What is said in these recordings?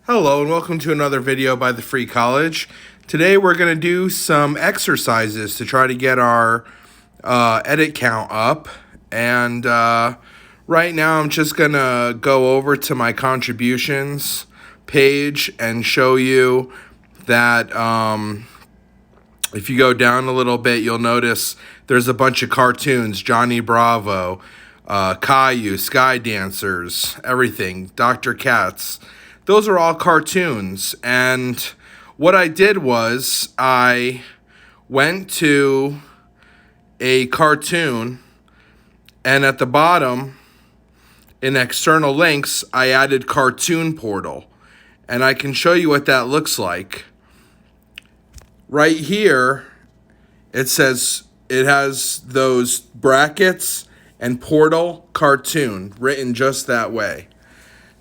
Hello and welcome to another video by the Free College. Today we're going to do some exercises to try to get our edit count up. And right now I'm just going to go over to my contributions page and show you that if you go down a little bit, you'll notice there's a bunch of cartoons. Johnny Bravo, Caillou, Sky Dancers, everything, Dr. Katz. Those are all cartoons, and what I did was I went to a cartoon, and at the bottom, in external links, I added Cartoon Portal, and I can show you what that looks like. Right here, it says it has those brackets and Portal Cartoon written just that way.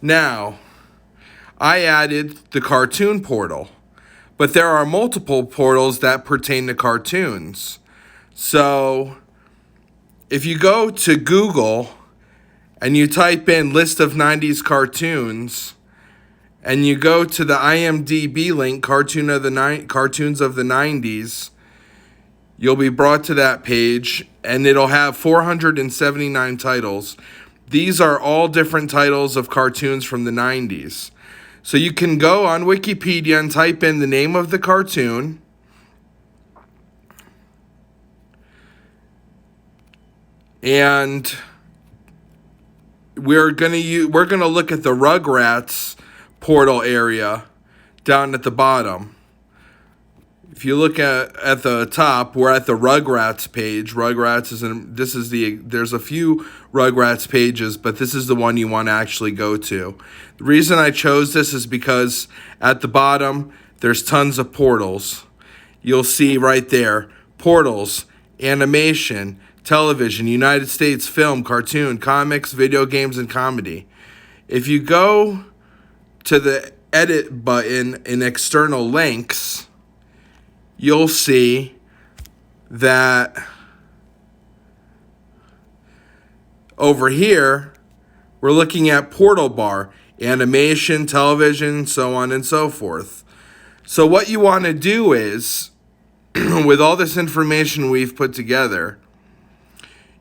Now, I added the Cartoon Portal, but there are multiple portals that pertain to cartoons. So if you go to Google and you type in list of 90s cartoons and you go to the IMDb link, cartoons of the 90s, you'll be brought to that page and it'll have 479 titles. These are all different titles of cartoons from the 90s. So you can go on Wikipedia and type in the name of the cartoon. And we're gonna look at the Rugrats portal area down at the bottom. If you look at the top, we're at the Rugrats page. Rugrats there's a few Rugrats pages, but this is the one you want to actually go to. The reason I chose this is because at the bottom, there's tons of portals. You'll see right there, portals, animation, television, United States film, cartoon, comics, video games, and comedy. If you go to the edit button in external links, you'll see that over here, we're looking at portal bar, animation, television, so on and so forth. So what you want to do is, with all this information we've put together,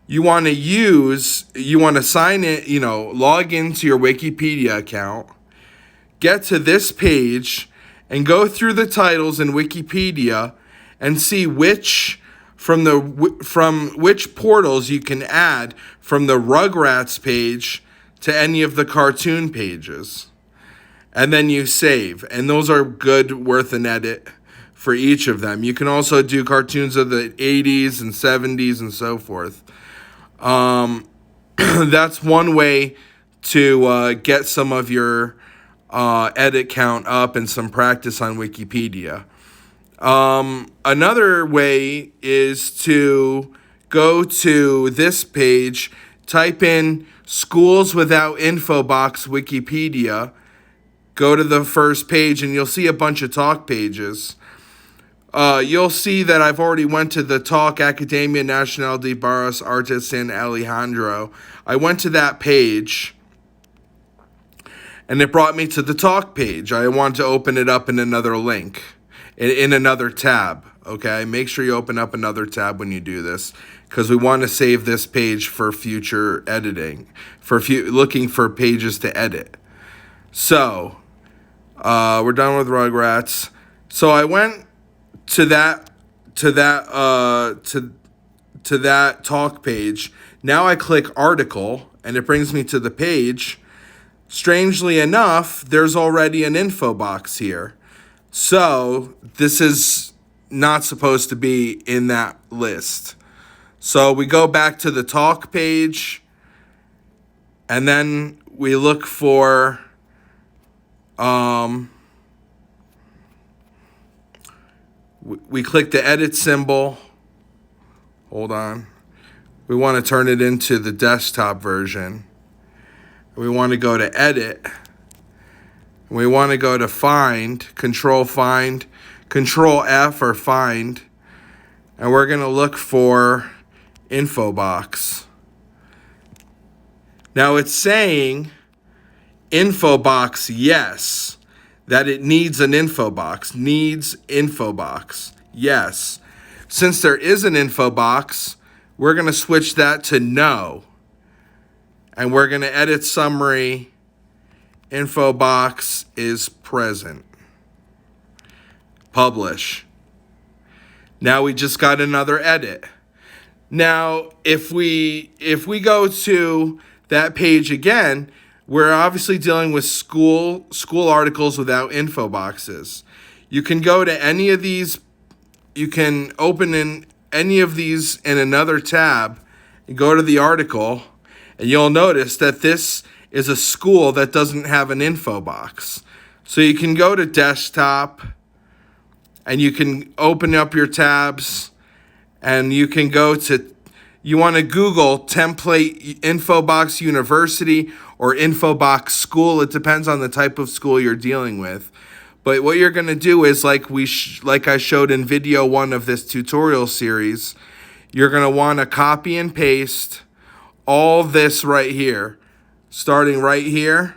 you want to sign in, log into your Wikipedia account, get to this page, and go through the titles in Wikipedia and see which portals you can add from the Rugrats page to any of the cartoon pages. And then you save. And those are good, worth an edit for each of them. You can also do cartoons of the 80s and 70s and so forth. That's one way to get some of your edit count up and some practice on Wikipedia. Another way is to go to this page, type in Schools Without Info Box Wikipedia, go to the first page, and you'll see a bunch of talk pages. You'll see that I've already went to the Talk Academia Nacional de Barros Artes San Alejandro. I went to that page, and it brought me to the talk page. I want to open it up in another link, in another tab, okay? Make sure you open up another tab when you do this, because we want to save this page for future editing, looking for pages to edit. So, we're done with Rugrats. So I went to that talk page. Now I click article, and it brings me to the page. Strangely enough, there's already an info box here. So this is not supposed to be in that list. So we go back to the talk page, and then we look for we click the edit symbol. Hold on. We want to turn it into the desktop version. We want to go to edit. We want to go to find, control F or find. And we're going to look for info box. Now it's saying info box yes. that it needs an info box. Needs info box. Yes. Since there is an info box, we're going to switch that to no. And we're going to edit summary. Info box is present. Publish. Now we just got another edit. Now, if we go to that page again, we're obviously dealing with school articles without info boxes. You can go to any of these. You can open in any of these in another tab and go to the article, and you'll notice that this is a school that doesn't have an info box. So you can go to desktop, and you can open up your tabs, and you can go to, you want to Google template infobox university or infobox school. It depends on the type of school you're dealing with. But what you're going to do is, like I showed in video 1 of this tutorial series, you're going to want to copy and paste all this right here. Starting right here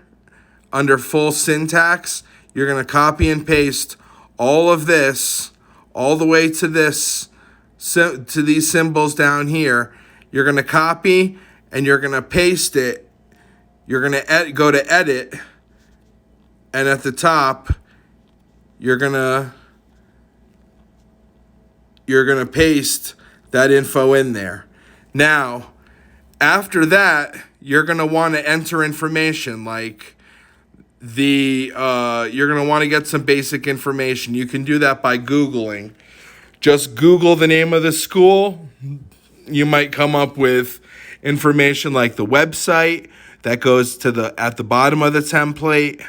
under full syntax, you're going to copy and paste all of this all the way to this, to these symbols down here. You're going to copy and you're going to paste it. You're going to go to edit, and at the top you're going to paste that info in there. Now, after that, you're going to want to enter information like you're going to want to get some basic information. You can do that by Googling. Just Google the name of the school. You might come up with information like the website that goes to at the bottom of the template,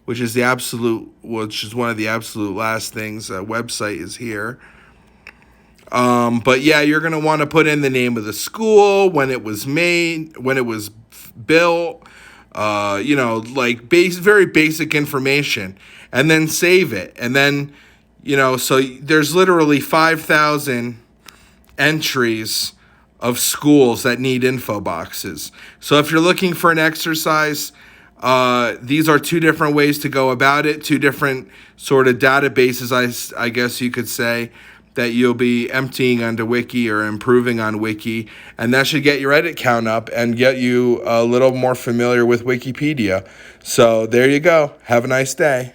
which is one of the absolute last things. Website is here. But yeah, you're going to want to put in the name of the school, when it was made, when it was built, like very basic information, and then save it. And then, so there's literally 5,000 entries of schools that need info boxes. So if you're looking for an exercise, these are 2 different ways to go about it, 2 different sort of databases, I guess you could say, that you'll be emptying onto Wiki or improving on Wiki, and that should get your edit count up and get you a little more familiar with Wikipedia. So there you go. Have a nice day.